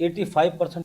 85%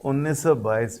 1922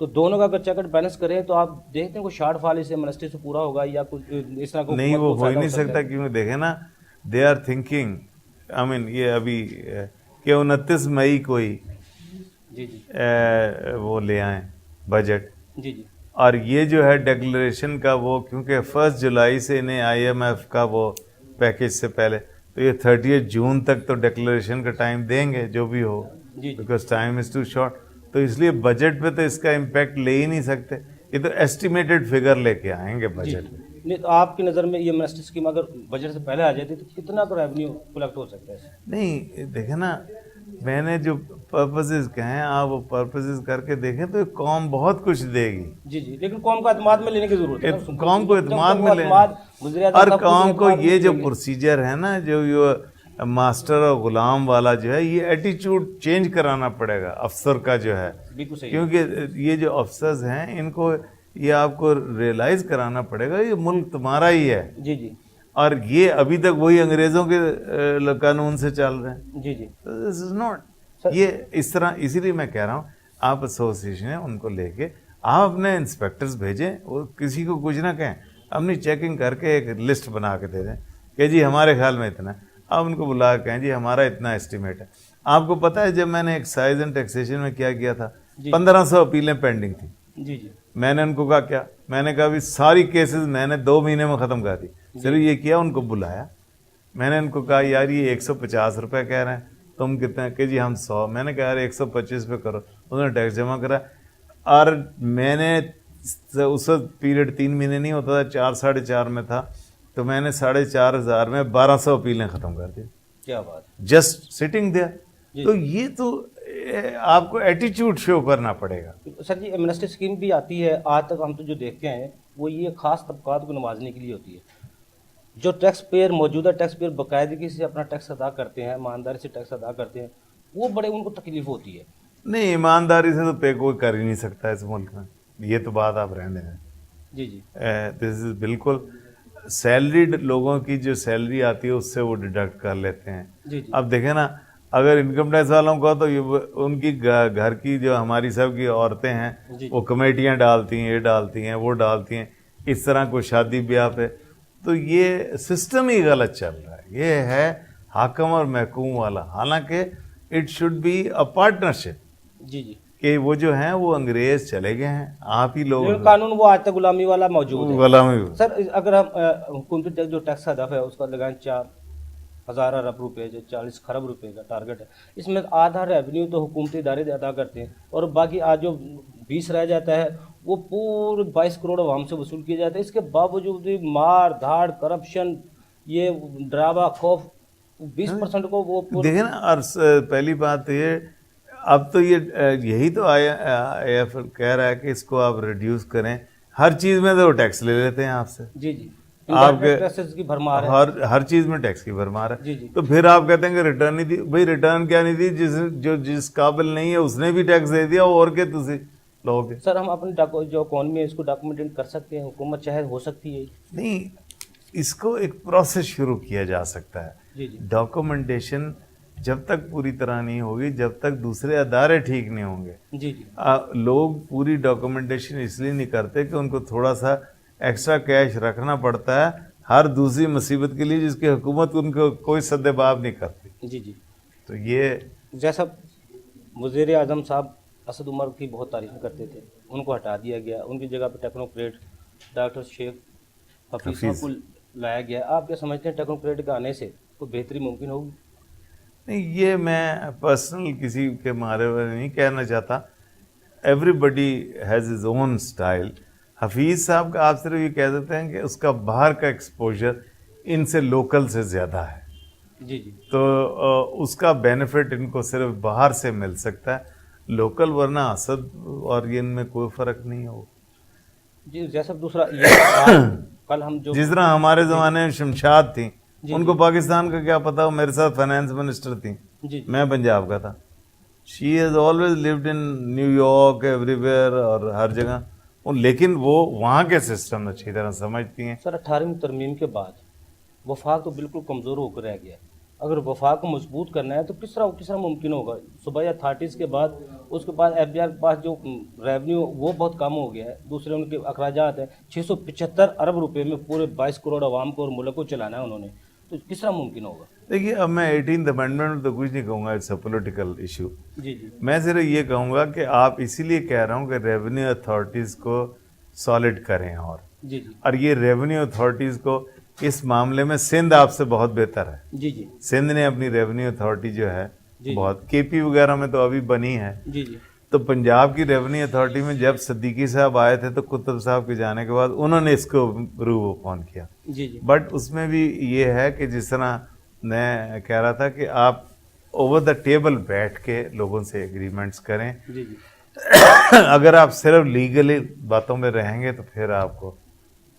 تو دونوں کا اگر چیک اینڈ بیلنس کریں تو آپ دیکھتے ہیں کوئی شارٹ فال اس منسٹری سے پورا ہوگا یا کچھ اس طرح کو نہیں، وہ ہو ہی نہیں سکتا، کیونکہ دیکھیں نا دے آر تھنکنگ یہ ابھی کہ 29 مئی کو ہی جی جی وہ لے آئیں بجٹ، جی جی اور یہ جو ہے ڈکلریشن کا وہ کیونکہ 1 جولائی سے انہیں IMF کا وہ پیکج سے پہلے، تو یہ 30 جون تک تو ڈکلریشن کا ٹائم دیں گے جو بھی ہو، جی because time is too short. تو اس لیے بجٹ پہ تو اس کا امپیکٹ لے ہی نہیں سکتے، یہ تو ایسٹیمیٹڈ فگر لے کے آئیں گے بجٹ میں. نہیں تو آپ کی نظر میں یہ منسٹری اسکیم اگر بجٹ سے پہلے آ جاتی تو کتنا تو ریونیو کلیکٹ ہو سکتا ہے؟ نہیں دیکھیں نا، میں نے جو پرپسز کہیں آپ وہ پرپسز کر کے دیکھیں تو قوم بہت کچھ دے گی. جی جی، لیکن قوم کو اعتماد میں لینے کی ضرورت ہے. قوم کو اعتماد میں لینا، اور قوم کو یہ جو پروسیجر ہے نا، جو ماسٹر اور غلام والا جو ہے، یہ ایٹیچیوڈ چینج کرانا پڑے گا افسر کا جو ہے، کیونکہ یہ جو افسرز ہیں ان کو یہ آپ کو ریئلائز کرانا پڑے گا یہ ملک تمہارا ہی ہے. جی جی، اور یہ ابھی تک وہی انگریزوں کے قانون سے چل رہے ہیں. جی جی، دس از ناٹ یہ اس طرح. اسی لیے میں کہہ رہا ہوں آپ ایسوسیشن ہیں ان کو لے کے آپ اپنے انسپیکٹرز بھیجیں، اور کسی کو کچھ نہ کہیں، اپنی چیکنگ کر کے ایک لسٹ بنا کے دے دیں کہ جی ہمارے خیال میں اتنا ہے. آپ ان کو بلا کے کہیں جی ہمارا اتنا ایسٹیمیٹ ہے. آپ کو پتہ ہے جب میں نے ایکسائز اینڈ ٹیکسیشن میں کیا تھا، 1500 اپیلیں پینڈنگ تھیں. جی جی، میں نے ان کو کہا کیا، میں نے کہا بھی ساری کیسز میں نے 2 مہینے میں ختم کر دی. چلو یہ کیا، ان کو بلایا، میں نے ان کو کہا یار یہ 150 روپے کہہ رہے ہیں، تم کتنے؟ کہ جی ہم 100. میں نے کہا یار 125 پہ کرو. انہوں نے ٹیکس جمع کرا، اور میں نے اس وقت پیریڈ 3 مہینے نہیں ہوتا تھا، 4 ساڑھے 4 میں تھا، تو میں نے 4,500 میں 1200 اپیلیں ختم کر دی. کیا بات، جسٹ سٹنگ دیر. تو یہ تو آپ کو ایٹیچیوڈ شو کرنا پڑے گا. سر جی ایمنسٹی اسکیم بھی آتی ہے، آج تک ہم تو جو دیکھتے ہیں وہ یہ خاص طبقات کو نوازنے کے لیے ہوتی ہے. جو ٹیکس پیئر، موجودہ ٹیکس پیئر باقاعدگی سے اپنا ٹیکس ادا کرتے ہیں، ایمانداری سے ٹیکس ادا کرتے ہیں، وہ بڑے ان کو تکلیف ہوتی ہے. نہیں، ایمانداری سے تو پے کوئی کر ہی نہیں سکتا اس ملک میں، یہ تو بات آپ رہنے دیں. جی جی، دس از بالکل سیلریڈ لوگوں کی جو سیلری آتی ہے اس سے وہ ڈیڈکٹ کر لیتے ہیں. جی جی، اب دیکھیں نا، اگر انکم ٹیکس والوں کو تو ان کی گھر کی جو ہماری سب کی عورتیں ہیں وہ کمیٹیاں ڈالتی ہیں، یہ ڈالتی ہیں، وہ ڈالتی ہیں، اس طرح کوئی شادی بیاہ پہ، تو یہ سسٹم ہی غلط چل رہا ہے. یہ ہے حاکم اور محکوم والا، حالانکہ it should be a partnership. جی جی، کہ وہ جو ہیں وہ انگریز چلے گئے ہیں، آپ ہی لوگ قانون وہ آج تک غلامی والا موجود ہے. غلامی. سر اگر ہم حکومتی ٹیکس جو ٹیکس ہدف ہے اس کا لگائیں 4,000 ارب روپے، جو 40 خرب روپے کا ٹارگٹ ہے، اس میں آدھا ریونیو تو حکومتی ادارے ادا کرتے ہیں، اور باقی آج جو 20 رہ جاتا ہے وہ پورے 22 کروڑ عوام سے وصول کیا جاتا ہے. اس کے باوجود بھی مار دھاڑ، کرپشن، یہ ڈراوا، خوف، 20% کو وہ دیکھیں نا. اور پہلی بات یہ، اب تو یہی تو IF کہہ رہا ہے کہ اس کو آپ ریڈیوس کریں. ہر چیز میں تو وہ ٹیکس لے لیتے ہیں آپ سے. جی جی، آپ کے ٹیکسز کی بھرمار ہے، ہر چیز میں ٹیکس کی بھرمار ہے. جی جی، تو پھر آپ کہتے ہیں کہ ریٹرن نہیں دی. بھائی ریٹرن کیا نہیں دی؟ جس قابل نہیں ہے اس نے بھی ٹیکس دے دیا، اور کیا تسی لوگ. سر ہم اپنی جو اکانومی ہے اس کو ڈاکومنٹ کر سکتے ہیں، حکومت چاہے ہو سکتی ہے. نہیں، اس کو ایک پروسیس شروع کیا جا سکتا ہے. جی جی، ڈاکومنٹیشن جب تک پوری طرح نہیں ہوگی، جب تک دوسرے ادارے ٹھیک نہیں ہوں گے. جی جی، لوگ پوری ڈاکومنٹیشن اس لیے نہیں کرتے کہ ان کو تھوڑا سا ایکسٹرا کیش رکھنا پڑتا ہے ہر دوسری مصیبت کے لیے، جس کی حکومت ان کو کوئی سد باب نہیں کرتی. جی جی، تو یہ جیسا وزیر اعظم صاحب اسد عمر کی بہت تعریف کرتے تھے، ان کو ہٹا دیا گیا، ان کی جگہ پہ ٹیکنوکریٹ ڈاکٹر شیخ حفیظ صاحب کو لایا گیا. آپ کیا سمجھتے ہیں ٹیکنوکریٹ کے آنے سے کوئی بہتری ممکن ہوگی؟ نہیں، یہ میں پرسنل کسی کے بارے میں نہیں کہنا چاہتا. Everybody has his own style. Hafeez صاحب کا آپ صرف یہ کہہ دیتے ہیں کہ اس کا باہر کا ایکسپوجر ان سے لوکل سے زیادہ ہے. جی جی، تو اس کا بینیفٹ ان کو صرف باہر سے مل سکتا ہے، لوکل ورنہ اسد اور یہ ان میں کوئی فرق نہیں ہو. جی جیسا دوسرا کل ہم جو جس طرح ہمارے زمانے میں شمشاد تھیں، ان کو پاکستان کا کیا پتا. وہ میرے ساتھ فائنانس منسٹر تھیں، میں پنجاب کا تھا. She has always lived in new York, every where, اور ہر جگہ، لیکن وہ وہاں کے سسٹم اچھی طرح سمجھتی ہیں. سر 18ویں ترمیم کے بعد وفاق تو بالکل کمزور ہو کر رہ گیا. اگر وفاق کو مضبوط کرنا ہے تو کس طرح ممکن ہوگا؟ صوبائی اتھارٹیز کے بعد اس کے بعد ایف بی آر کے پاس جو ریونیو وہ بہت کم ہو گیا ہے، دوسرے ان کے اخراجات ہیں، 675 ارب روپے میں پورے 22 کروڑ عوام کو اور ملک کو چلانا ہے انہوں نے، تو کس طرح ممکن ہوگا؟ دیکھیے اب میں 18th امینڈمنٹ میں تو کچھ نہیں کہوں گا، اٹس اے پولیٹیکل ایشو. جی جی میں صرف یہ کہوں گا کہ آپ اسی لیے کہہ رہا ہوں کہ ریونیو اتھارٹیز کو سالڈ کریں، جی جی اور یہ ریونیو اتھارٹیز کو اس معاملے میں سندھ آپ سے بہت بہتر ہے. جی جی سندھ نے اپنی ریونیو اتھارٹی جو ہے جی بہت، کے پی وغیرہ میں تو ابھی بنی ہے. جی جی تو پنجاب کی ریونیو اتھارٹی میں جب صدیقی صاحب آئے تھے تو کتب صاحب کے جانے کے بعد انہوں نے اس کو روح آن کیا. جی جی بٹ اس میں بھی یہ ہے کہ جس طرح میں کہہ رہا تھا کہ آپ اوور دا ٹیبل بیٹھ کے لوگوں سے ایگریمنٹس کریں. جی جی اگر آپ صرف لیگلی باتوں میں رہیں گے تو پھر آپ کو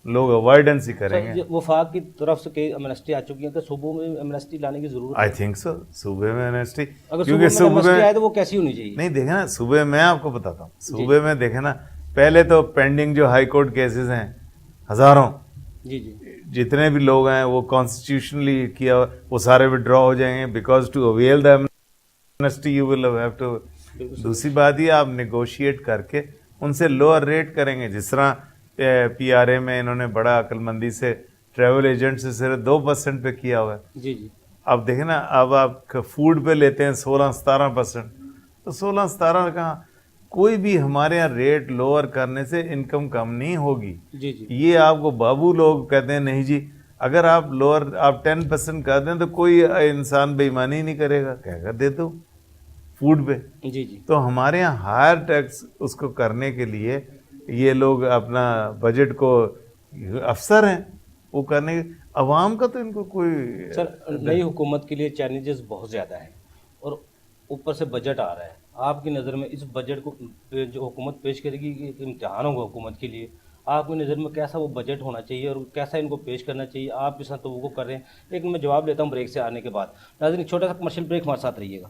لوگ اوائڈنس ہی کریں گے. وفاق کی طرف سے کئی ایمنسٹی آ چکی ہیں کہ صوبوں میں ایمنسٹی لانے کی ضرورت آئی تھنک سو صوبے میں یونیورسٹی، اگر کیونکہ صوبوں میں صوبے ایمنسٹی میں آئے تو وہ کیسی ہونی چاہیے؟ نہیں دیکھیں نا، صوبے میں آپ کو بتاتا ہوں، صوبے میں دیکھیں نا، پہلے تو پینڈنگ جو ہائی کورٹ کیسز ہیں ہزاروں، جی جی جتنے بھی لوگ ہیں وہ کانسٹیٹیوشنلی کیا وہ سارے ودرا ہو جائیں گے، because to avail the amnesty you will have to. دوسری بات یہ آپ نیگوشیٹ کر کے ان سے لوور ریٹ کریں گے. جس طرح پی آر اے میں انہوں نے بڑا عقل مندی سے ٹریول ایجنٹ سے صرف 2% پہ کیا ہوا ہے. جی جی اب دیکھیں نا، اب آپ فوڈ پہ لیتے ہیں 16-17%، تو 16-17 کہاں، کوئی بھی ہمارے یہاں ریٹ لوور کرنے سے انکم کم نہیں ہوگی. جی جی یہ آپ کو بابو لوگ کہتے ہیں نہیں جی اگر آپ لوور آپ 10% کر دیں تو کوئی انسان بے ایمانی نہیں کرے گا، کہے گا دے دو فوڈ پہ. جی جی تو ہمارے یہاں ہائر ٹیکس اس کو کرنے کے لیے یہ لوگ اپنا بجٹ کو، افسر ہیں وہ کرنے کے، عوام کا تو ان کو کوئی. سر نئی حکومت کے لیے چیلنجز بہت زیادہ ہیں اور اوپر سے بجٹ آ رہا ہے. آپ کی نظر میں اس بجٹ کو جو حکومت پیش کرے گی ایک امتحان ہوگا حکومت کے لیے، آپ کی نظر میں کیسا وہ بجٹ ہونا چاہیے اور کیسا ان کو پیش کرنا چاہیے؟ آپ اس طرح توقع کر رہے ہیں، لیکن میں جواب لیتا ہوں بریک سے آنے کے بعد. ناظرین چھوٹا سا کمرشل بریک، ہمارے ساتھ رہیے گا.